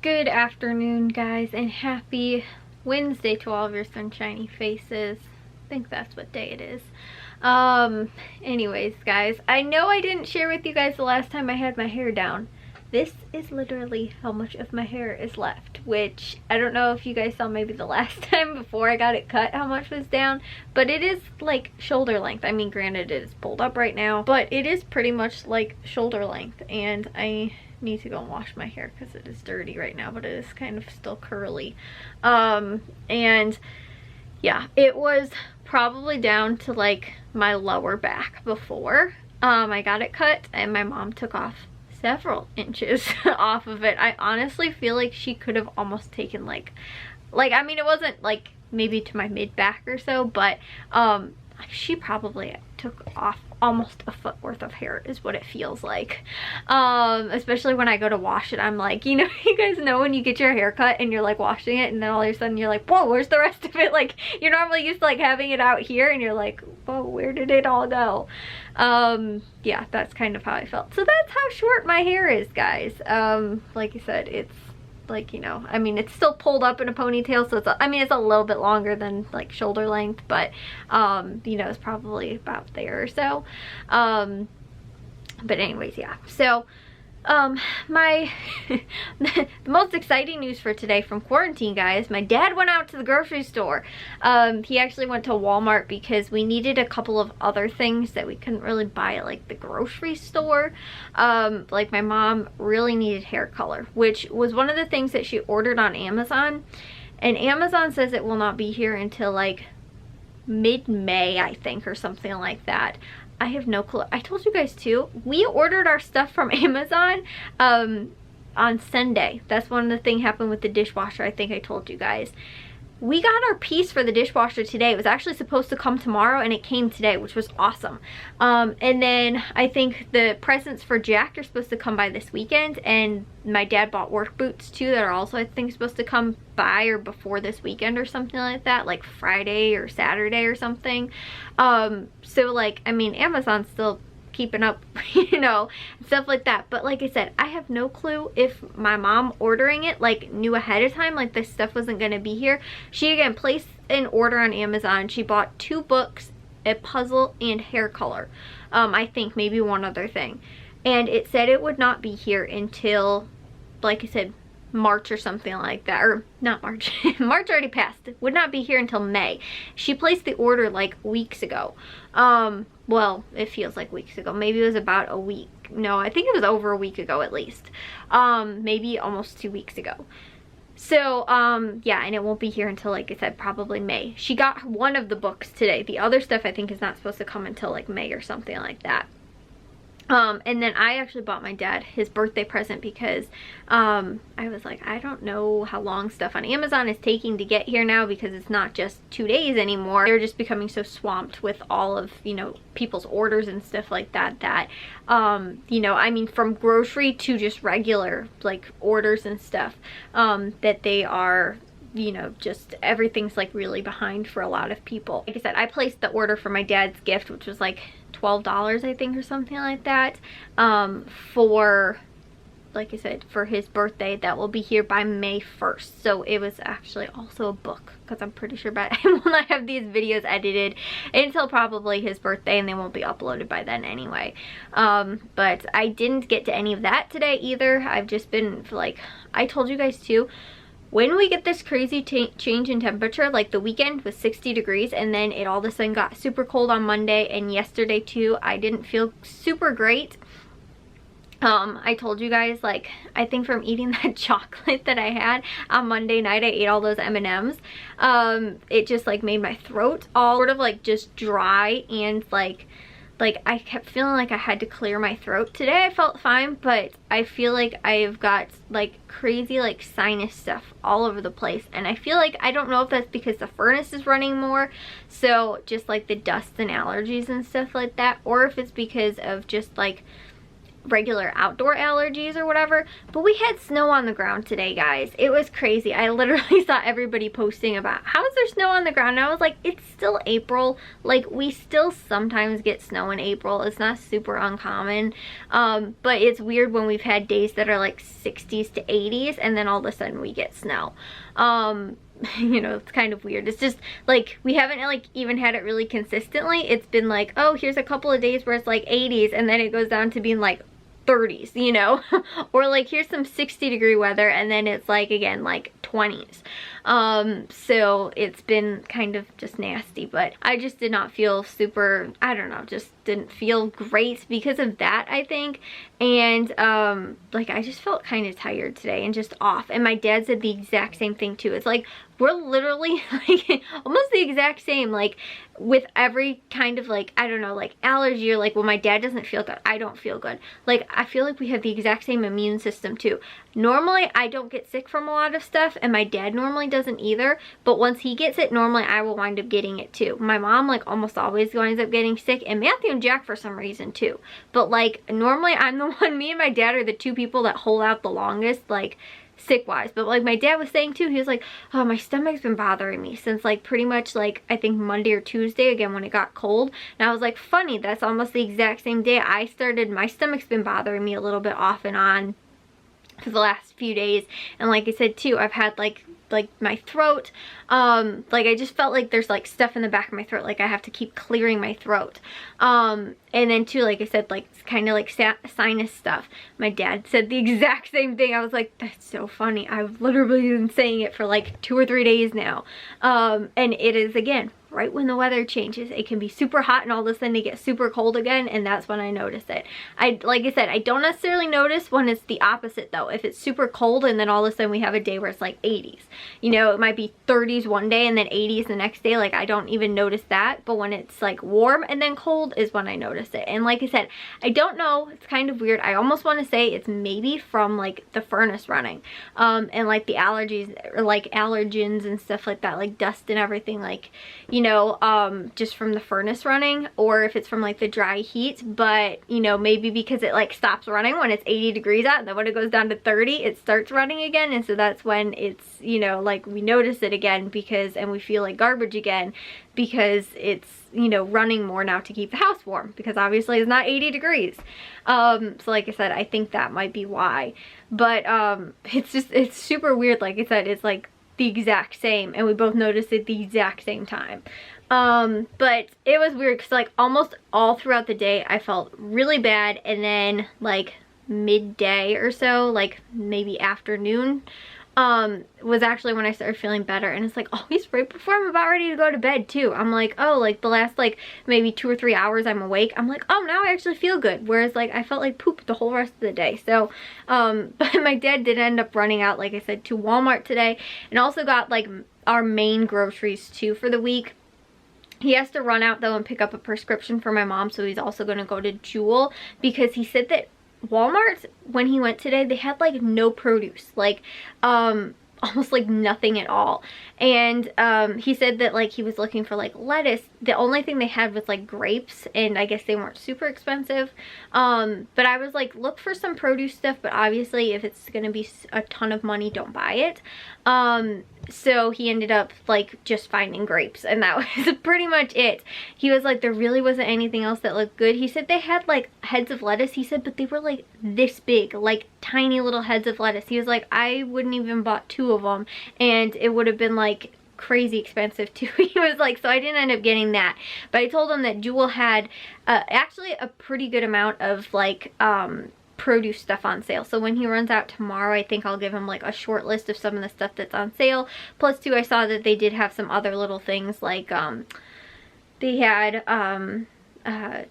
Good afternoon, guys, and happy Wednesday to all of your sunshiny faces. I think that's what day it is. Anyways, guys, I know I didn't share with you guys the last time I had my hair down. This is literally how much of my hair is left, which I don't know if you guys saw maybe the last time before I got it cut how much was down, but it is like shoulder length. I mean, granted it is pulled up right now, but it is pretty much like shoulder length, and I need to go and wash my hair because it is dirty right now, but it is kind of still curly. And yeah, it was probably down to like my lower back before I got it cut, and my mom took off several inches off of it. I honestly feel like she could have almost taken like I mean, it wasn't like maybe to my mid back or so, but she probably took off almost a foot worth of hair is what it feels like. Especially when I go to wash it, I'm like, you know, you guys know when you get your hair cut and you're like washing it and then all of a sudden you're like, whoa, where's the rest of it? Like, you're normally used to like having it out here and you're like, whoa, where did it all go? Yeah, that's kind of how I felt. So that's how short my hair is, guys. Like I said, it's like, you know, I mean, it's still pulled up in a ponytail, so it's I mean, it's a little bit longer than like shoulder length, but you know, it's probably about there or so. But anyways, yeah, so my the most exciting news for today from quarantine, guys, my dad went out to the grocery store. He actually went to Walmart because we needed a couple of other things that we couldn't really buy at like the grocery store. Like my mom really needed hair color, which was one of the things that she ordered on Amazon, and Amazon says it will not be here until like mid-May, I think, or something like that. I have no clue. I told you guys too, we ordered our stuff from Amazon on Sunday. That's when the thing happened with the dishwasher. I think I told you guys. We got our piece for the dishwasher today. It was actually supposed to come tomorrow and it came today, which was awesome. And then I think the presents for Jack are supposed to come by this weekend, and my dad bought work boots too that are also, I think, supposed to come by or before this weekend or something like that, like Friday or Saturday or something. So like, I mean, Amazon's still keeping up, you know, stuff like that. But like I said, I have no clue if my mom ordering it like knew ahead of time like this stuff wasn't going to be here. She again placed an order on Amazon. She bought 2 books, a puzzle, and hair color. I think maybe one other thing, and it said it would not be here until, like I said, March or something like that, or not March. March already passed. It would not be here until May. She placed the order like weeks ago. Well, it feels like weeks ago. Maybe it was about a week. No, I think it was over a week ago at least. Maybe almost 2 weeks ago. So, yeah, and it won't be here until, like I said, probably May. She got one of the books today. The other stuff I think is not supposed to come until like May or something like that. And then I actually bought my dad his birthday present because I was like, I don't know how long stuff on Amazon is taking to get here now, because it's not just 2 days anymore. They're just becoming so swamped with all of, you know, people's orders and stuff like that, that you know, I mean, from grocery to just regular like orders and stuff, that they are, you know, just everything's like really behind for a lot of people. Like I said, I placed the order for my dad's gift, which was like $12, I think, or something like that, for, like I said, for his birthday. That will be here by May 1st. So it was actually also a book, because I'm pretty sure I will not have these videos edited until probably his birthday, and they won't be uploaded by then anyway. But I didn't get to any of that today either. I've just been like, I told you guys too, when we get this crazy change in temperature, like the weekend was 60 degrees and then it all of a sudden got super cold on Monday, and yesterday too, I didn't feel super great. I told you guys, like, I think from eating that chocolate that I had on Monday night, I ate all those M&Ms. It just like made my throat all sort of like just dry, and like I kept feeling like I had to clear my throat. Today I felt fine, but I feel like I've got like crazy like sinus stuff all over the place, and I feel like, I don't know if that's because the furnace is running more, so just like the dust and allergies and stuff like that, or if it's because of just like regular outdoor allergies or whatever, but we had snow on the ground today, guys. It was crazy. I literally saw everybody posting about, how is there snow on the ground? And I was like, it's still April. Like, we still sometimes get snow in April. It's not super uncommon, but it's weird when we've had days that are like 60s to 80s and then all of a sudden we get snow. You know, it's kind of weird. It's just like we haven't like even had it really consistently. It's been like, oh, here's a couple of days where it's like 80s and then it goes down to being like 30s, you know, or like here's some 60-degree weather and then it's like again like 20s. So it's been kind of just nasty, but I just did not feel super, I don't know, just didn't feel great because of that, I think. And like I just felt kind of tired today and just off. And my dad said the exact same thing too. It's like we're literally like almost the exact same, like with every kind of like, I don't know, like allergy, or like when my dad doesn't feel good, I don't feel good. Like I feel like we have the exact same immune system too. Normally I don't get sick from a lot of stuff and my dad normally doesn't either, but once he gets it, normally I will wind up getting it too. My mom like almost always winds up getting sick, and Matthew and Jack for some reason too. But like normally I'm the one, me and my dad are the two people that hold out the longest, like sick wise. But like my dad was saying too, he was like, oh, my stomach's been bothering me since like pretty much like I think Monday or Tuesday again when it got cold. And I was like, funny, that's almost the exact same day I started. My stomach's been bothering me a little bit off and on for the last few days. And like I said too, I've had like my throat, like I just felt like there's like stuff in the back of my throat, like I have to keep clearing my throat. And then too, like I said, like it's kind of like sinus stuff. My dad said the exact same thing. I was like, that's so funny. I've literally been saying it for like 2 or 3 days now. And it is again right when the weather changes. It can be super hot and all of a sudden it gets super cold again, and that's when I notice it. Like I said, I don't necessarily notice when it's the opposite though. If it's super cold and then all of a sudden we have a day where it's like 80s. You know, it might be 30s one day and then 80s the next day. Like I don't even notice that. But when it's like warm and then cold is when I notice it. And like I said, I don't know. It's kind of weird. I almost want to say it's maybe from like the furnace running. And like the allergies or like allergens and stuff like that, like dust and everything, like, you know, just from the furnace running, or if it's from like the dry heat. But you know, maybe because it like stops running when it's 80 degrees out, and then when it goes down to 30 it starts running again, and so that's when it's, you know, like we notice it again because, and we feel like garbage again because it's, you know, running more now to keep the house warm, because obviously it's not 80 degrees. So like I said, I think that might be why. But it's just, it's super weird. Like I said, it's like the exact same, and we both noticed it the exact same time. But it was weird because like almost all throughout the day I felt really bad, and then like midday or so, like maybe afternoon, was actually when I started feeling better. And it's like always right before I'm about ready to go to bed too. I'm like, oh, like the last like maybe 2 or 3 hours I'm awake, I'm like, oh, now I actually feel good. Whereas like I felt like poop the whole rest of the day. So but my dad did end up running out, like I said, to Walmart today, and also got like our main groceries too for the week. He has to run out though and pick up a prescription for my mom, so he's also going to go to Jewel, because he said that Walmart, when he went today, they had like no produce, like almost like nothing at all. And he said that like he was looking for like lettuce. The only thing they had was like grapes, and I guess they weren't super expensive. But I was like, look for some produce stuff, but obviously if it's gonna be a ton of money, don't buy it. So he ended up like just finding grapes, and that was pretty much it. He was like, there really wasn't anything else that looked good. He said they had like heads of lettuce, he said, but they were like this big, like tiny little heads of lettuce. He was like, I wouldn't even bought 2 of them, and it would have been like crazy expensive too. He was like, so I didn't end up getting that. But I told him that Jewel had actually a pretty good amount of like produce stuff on sale. So when he runs out tomorrow, I think I'll give him like a short list of some of the stuff that's on sale. Plus too, I saw that they did have some other little things, like they had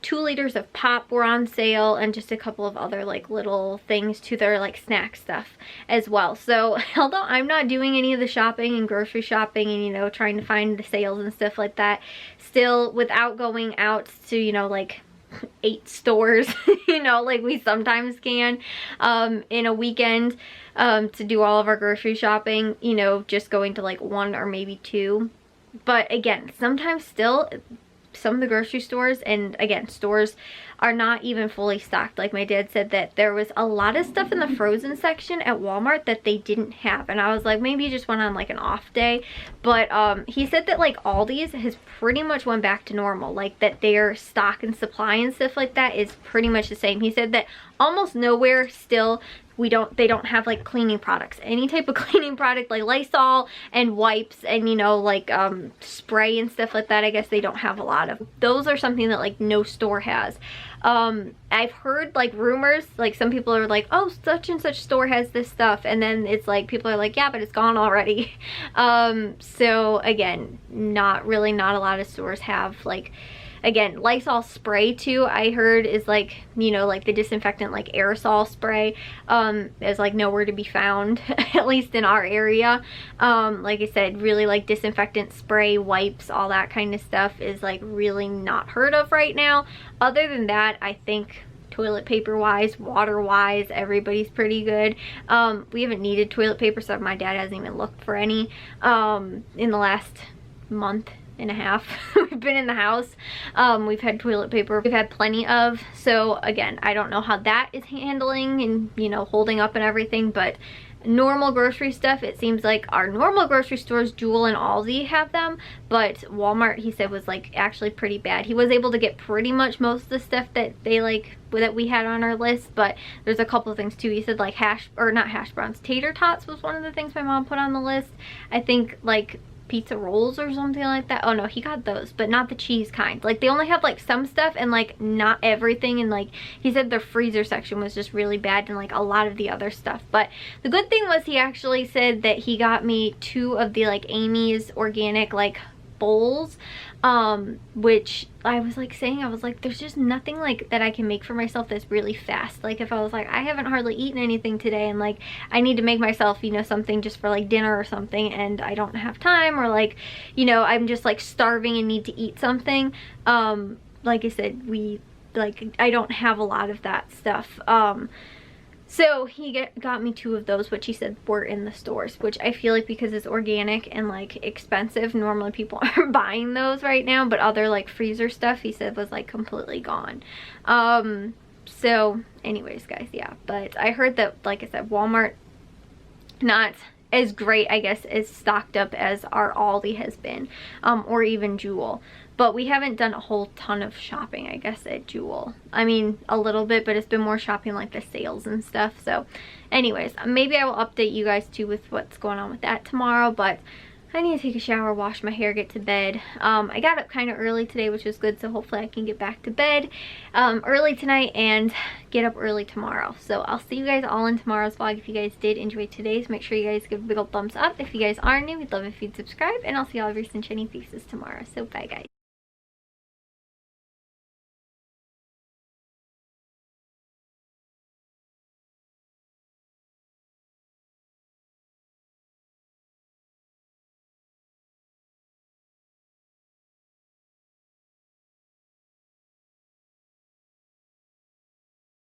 2 liters of pop were on sale, and just a couple of other like little things to their like snack stuff as well. So although I'm not doing any of the shopping and grocery shopping and, you know, trying to find the sales and stuff like that, still without going out to, you know, like 8 stores, you know, like we sometimes can in a weekend to do all of our grocery shopping, you know, just going to like 1 or maybe 2. But again, sometimes still some of the grocery stores, and again, stores are not even fully stocked. Like my dad said that there was a lot of stuff in the frozen section at Walmart that they didn't have, and I was like, maybe you just went on like an off day. But he said that like Aldi's has pretty much went back to normal, like that their stock and supply and stuff like that is pretty much the same. He said that almost nowhere still they don't have like cleaning products, any type of cleaning product like Lysol and wipes and, you know, like spray and stuff like that. I guess they don't have a lot of those, are something that like no store has. I've heard like rumors, like some people are like, oh, such and such store has this stuff, and then it's like people are like, yeah, but it's gone already. So again, not a lot of stores have like, again, Lysol spray too, I heard is like, you know, like the disinfectant, like aerosol spray, is like nowhere to be found, at least in our area. Like I said, really like disinfectant spray, wipes, all that kind of stuff is like really not heard of right now. Other than that, I think toilet paper wise, water wise, everybody's pretty good. We haven't needed toilet paper, so my dad hasn't even looked for any in the last month and a half. We've been in the house. We've had toilet paper, we've had plenty of. So again, I don't know how that is handling and, you know, holding up and everything, but normal grocery stuff, it seems like our normal grocery stores, Jewel and Aldi, have them, but Walmart, he said, was like actually pretty bad. He was able to get pretty much most of the stuff that they like that we had on our list, but there's a couple of things too. He said like not hash browns, tater tots was one of the things my mom put on the list. I think like pizza rolls or something like that. Oh no, he got those, but not the cheese kind. Like they only have like some stuff and like not everything, and like he said their freezer section was just really bad and like a lot of the other stuff. But the good thing was he actually said that he got me 2 of the like Amy's organic like bowls, which I was like saying, I was like, there's just nothing like that I can make for myself that's really fast. Like if I was like, I haven't hardly eaten anything today and like I need to make myself, you know, something just for like dinner or something, and I don't have time, or like, you know, I'm just like starving and need to eat something, like I said, I don't have a lot of that stuff. So he got me 2 of those, which he said were in the stores, which I feel like because it's organic and like expensive, normally people aren't buying those right now, but other like freezer stuff he said was like completely gone. So anyways guys, yeah, but I heard that, like I said, Walmart not as great, I guess, as stocked up as our Aldi has been, or even Jewel. But we haven't done a whole ton of shopping, I guess, at Jewel. I mean, a little bit, but it's been more shopping like the sales and stuff. So anyways, maybe I will update you guys too with what's going on with that tomorrow. But I need to take a shower, wash my hair, get to bed. I got up kind of early today, which was good, so hopefully I can get back to bed early tonight and get up early tomorrow. So I'll see you guys all in tomorrow's vlog. If you guys did enjoy today's, make sure you guys give a big old thumbs up. If you guys are new, we'd love if you'd subscribe, and I'll see all of your sunshiny faces tomorrow. So bye guys.